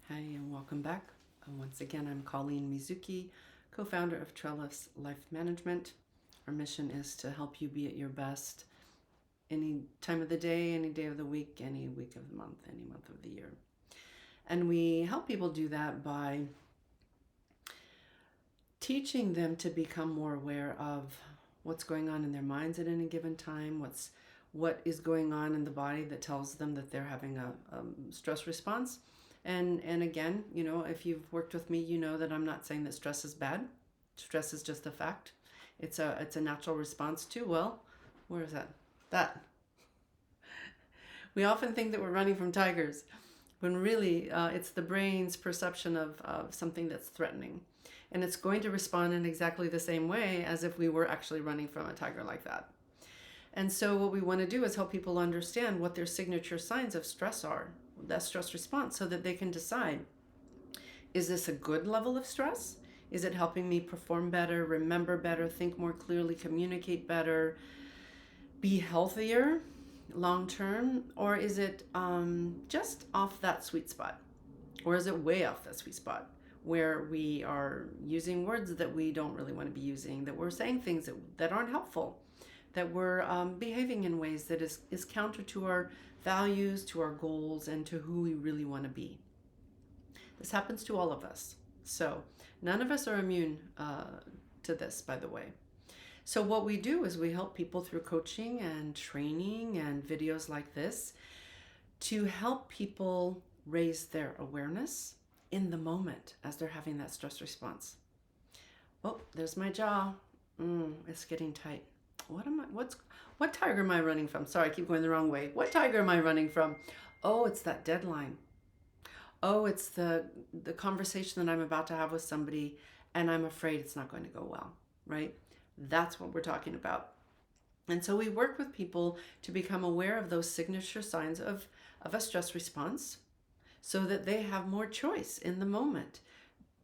Hi, and welcome back. Once again, I'm Colleen Mizuki, co-founder of Trellis Life Management. Our mission is to help you be at your best any time of the day, any day of the week, any week of the month, any month of the year. And we help people do that by teaching them to become more aware of what's going on in their minds at any given time, what is going on in the body that tells them that they're having a stress response. And again, if you've worked with me, you know that I'm not saying that stress is bad. Stress is just a fact. It's a natural response to, well, where is that? That. We often think that we're running from tigers, when really it's the brain's perception of something that's threatening. And it's going to respond in exactly the same way as if we were actually running from a tiger like that. And so what we want to do is help people understand what their signature signs of stress are, that stress response, so that they can decide, is this a good level of stress? Is it helping me perform better, remember better, think more clearly, communicate better, be healthier long term? Or is it just off that sweet spot? Or is it way off that sweet spot where we are using words that we don't really want to be using, that we're saying things that aren't helpful, that we're behaving in ways that is counter to our values, to our goals, and to who we really want to be. This happens to all of us. So none of us are immune to this, by the way. So what we do is we help people through coaching and training and videos like this to help people raise their awareness in the moment as they're having that stress response. Oh, there's my jaw. It's getting tight. What tiger am I running from? Sorry, I keep going the wrong way. What tiger am I running from? Oh, it's that deadline. Oh, it's the conversation that I'm about to have with somebody and I'm afraid it's not going to go well, right? That's what we're talking about. And so we work with people to become aware of those signature signs of a stress response so that they have more choice in the moment.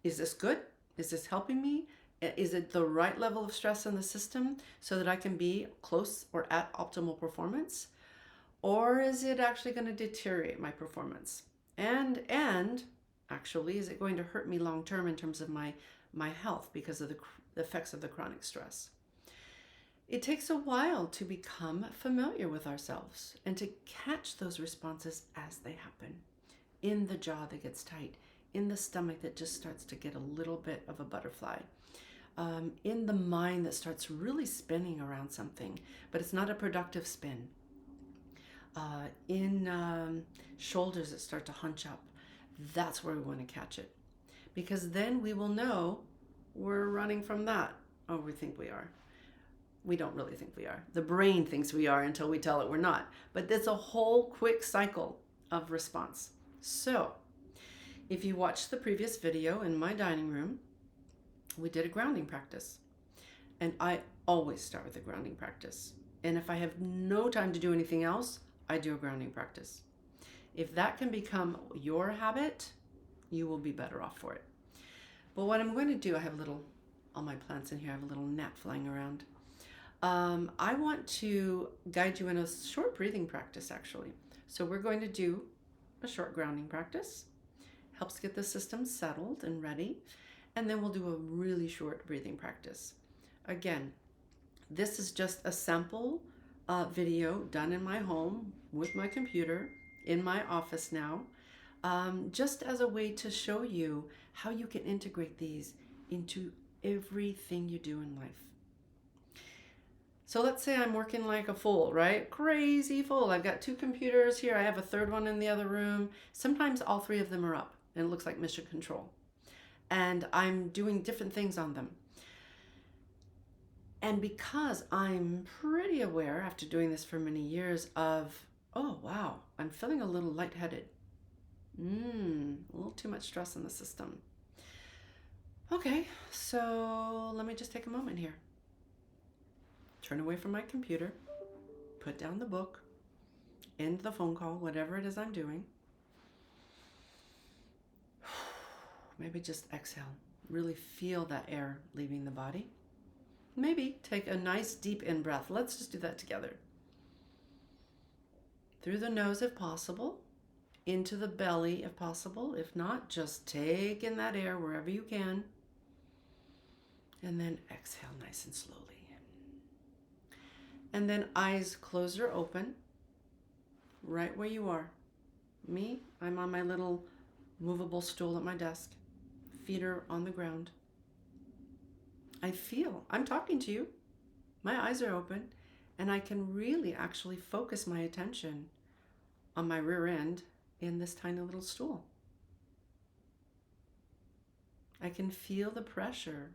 Is this good? Is this helping me? Is it the right level of stress in the system so that I can be close or at optimal performance? Or is it actually going to deteriorate my performance? And actually, is it going to hurt me long term in terms of my health because of the effects of the chronic stress? It takes a while to become familiar with ourselves and to catch those responses as they happen. In the jaw that gets tight, in the stomach that just starts to get a little bit of a butterfly, in the mind that starts really spinning around something, but it's not a productive spin, in shoulders that start to hunch up. That's where we want to catch it, because then we will know we're running from that. Oh, we think we are. We don't really think we are. The brain thinks we are until we tell it we're not. But it's a whole quick cycle of response. So if you watched the previous video in my dining room, we did a grounding practice. And I always start with a grounding practice. And if I have no time to do anything else, I do a grounding practice. If that can become your habit, you will be better off for it. But what I'm going to do, I have all my plants in here, I have a little gnat flying around. I want to guide you in a short breathing practice, actually. So we're going to do a short grounding practice. Helps get the system settled and ready. And then we'll do a really short breathing practice. Again, this is just a sample video done in my home with my computer in my office now, just as a way to show you how you can integrate these into everything you do in life. So let's say I'm working like a fool, right? Crazy fool. I've got 2 computers here. I have a third one in the other room. Sometimes all 3 of them are up and it looks like mission control. And I'm doing different things on them. And because I'm pretty aware after doing this for many years of, oh, wow, I'm feeling a little lightheaded. A little too much stress in the system. Okay, so let me just take a moment here. Turn away from my computer, put down the book, end the phone call, whatever it is I'm doing. Maybe just exhale. Really feel that air leaving the body. Maybe take a nice deep in-breath. Let's just do that together. Through the nose if possible, into the belly if possible. If not, just take in that air wherever you can. And then exhale nice and slowly. And then eyes closed or open, right where you are. Me, I'm on my little movable stool at my desk. Feet are on the ground. I'm talking to you. My eyes are open, and I can really actually focus my attention on my rear end in this tiny little stool. I can feel the pressure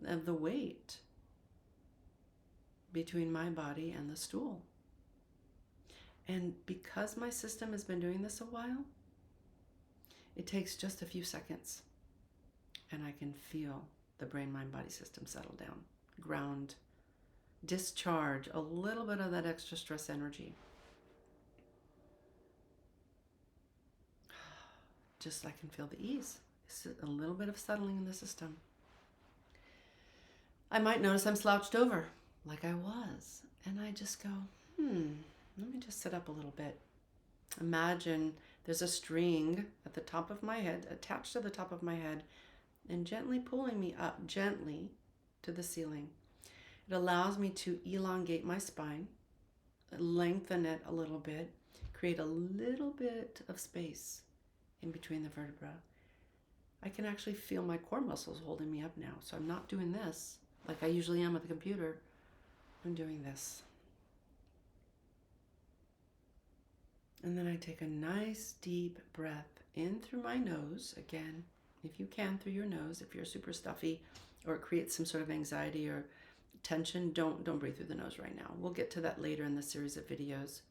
of the weight between my body and the stool. And because my system has been doing this a while, it takes just a few seconds, and I can feel the brain, mind, body system settle down, ground, discharge a little bit of that extra stress energy. Just I can feel the ease. It's a little bit of settling in the system. I might notice I'm slouched over like I was, and I just go, let me just sit up a little bit. Imagine there's a string at the top of my head, attached to the top of my head, and gently pulling me up gently to the ceiling. It allows me to elongate my spine, lengthen it a little bit, create a little bit of space in between the vertebra. I can actually feel my core muscles holding me up now. So I'm not doing this like I usually am at the computer. I'm doing this. And then I take a nice deep breath in through my nose. Again, if you can, through your nose. If you're super stuffy or it creates some sort of anxiety or tension, don't breathe through the nose right now. We'll get to that later in the series of videos.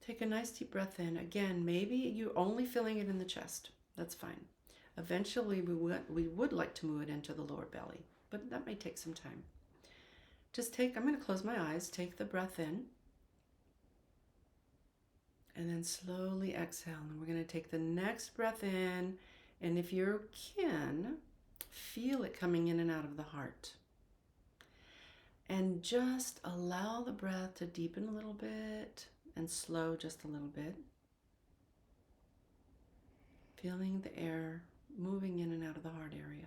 Take a nice deep breath in. Again, maybe you're only feeling it in the chest. That's fine. Eventually, we would like to move it into the lower belly, but that may take some time. I'm going to close my eyes, take the breath in, and then slowly exhale. And we're going to take the next breath in, and if you can, feel it coming in and out of the heart. And just allow the breath to deepen a little bit and slow just a little bit. Feeling the air moving in and out of the heart area.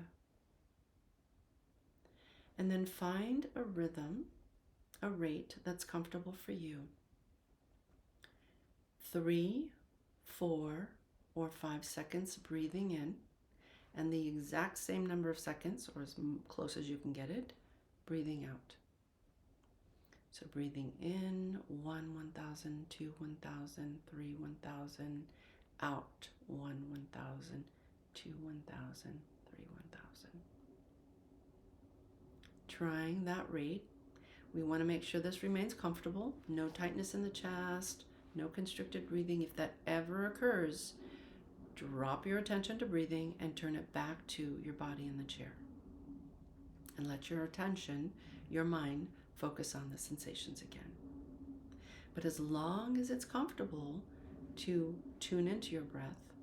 And then find a rhythm, a rate that's comfortable for you. 3, 4, or 5 seconds breathing in, and the exact same number of seconds, or as close as you can get it, breathing out. So breathing in, 1, 1,000, 2, 1,000, 3, 1,000, out, 1, 1,000, 2, 1,000, 3, 1,000. Trying that rate. We want to make sure this remains comfortable. No tightness in the chest, no constricted breathing. If that ever occurs, drop your attention to breathing and turn it back to your body in the chair. And let your attention, your mind, focus on the sensations again. But as long as it's comfortable to tune into your breath,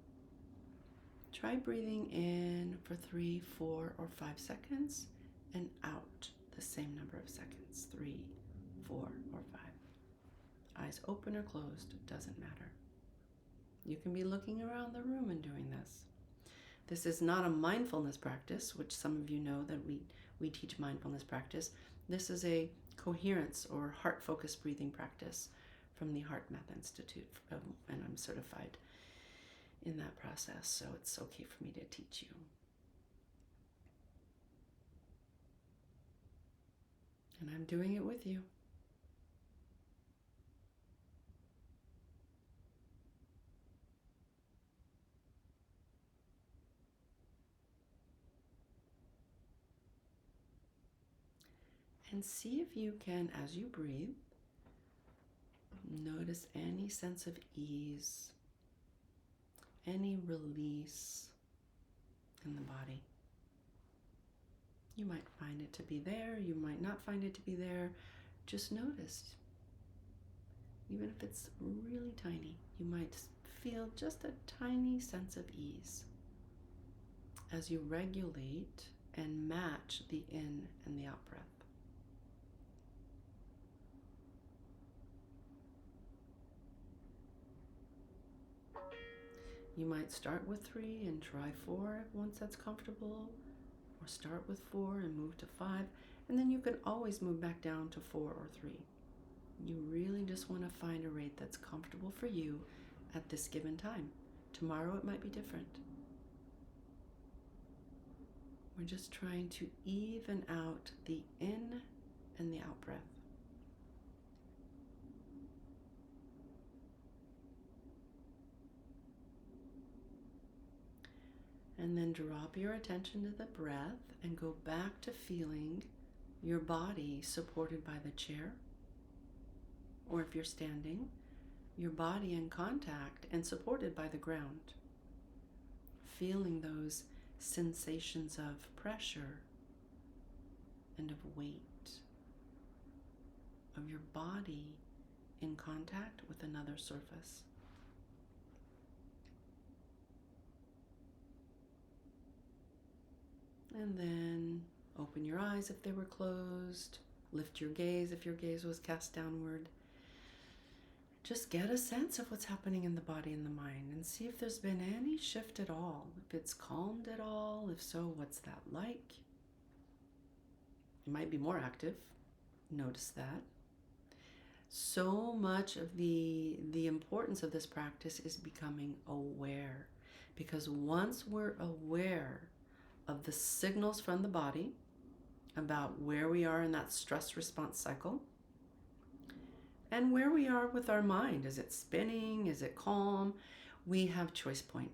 try breathing in for 3, 4, or 5 seconds and out the same number of seconds, 3, 4, or 5. Eyes open or closed, doesn't matter. You can be looking around the room and doing this. This is not a mindfulness practice, which some of you know that we teach mindfulness practice. This is a coherence or heart-focused breathing practice from the Heart Math Institute, and I'm certified in that process, so it's okay for me to teach you. And I'm doing it with you. And see if you can, as you breathe, notice any sense of ease, any release in the body. You might find it to be there, you might not find it to be there. Just notice. Even if it's really tiny, you might feel just a tiny sense of ease as you regulate and match the in and the out breath. You might start with 3 and try 4 once that's comfortable, or start with 4 and move to 5, and then you can always move back down to 4 or 3. You really just want to find a rate that's comfortable for you at this given time. Tomorrow it might be different. We're just trying to even out the in and the out breath. And then drop your attention to the breath and go back to feeling your body supported by the chair, or if you're standing, your body in contact and supported by the ground. Feeling those sensations of pressure and of weight, of your body in contact with another surface. And then open your eyes if they were closed. Lift your gaze if your gaze was cast downward. Just get a sense of what's happening in the body and the mind and see if there's been any shift at all. If it's calmed at all. If so, what's that like? It might be more active. Notice that. So much of the importance of this practice is becoming aware. Because once we're aware of the signals from the body about where we are in that stress response cycle and where we are with our mind. Is it spinning? Is it calm? We have choice point.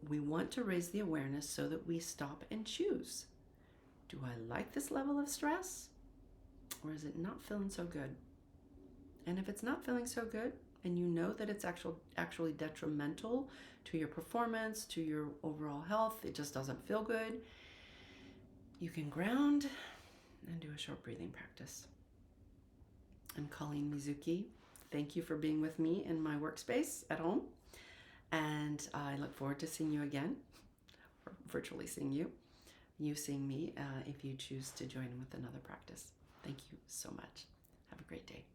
We want to raise the awareness so that we stop and choose. Do I like this level of stress? Or is it not feeling so good? And if it's not feeling so good, and you know that it's actually detrimental to your performance, to your overall health, it just doesn't feel good, you can ground and do a short breathing practice. I'm Colleen Mizuki. Thank you for being with me in my workspace at home. And I look forward to seeing you again, or virtually seeing you. You seeing me if you choose to join in with another practice. Thank you so much. Have a great day.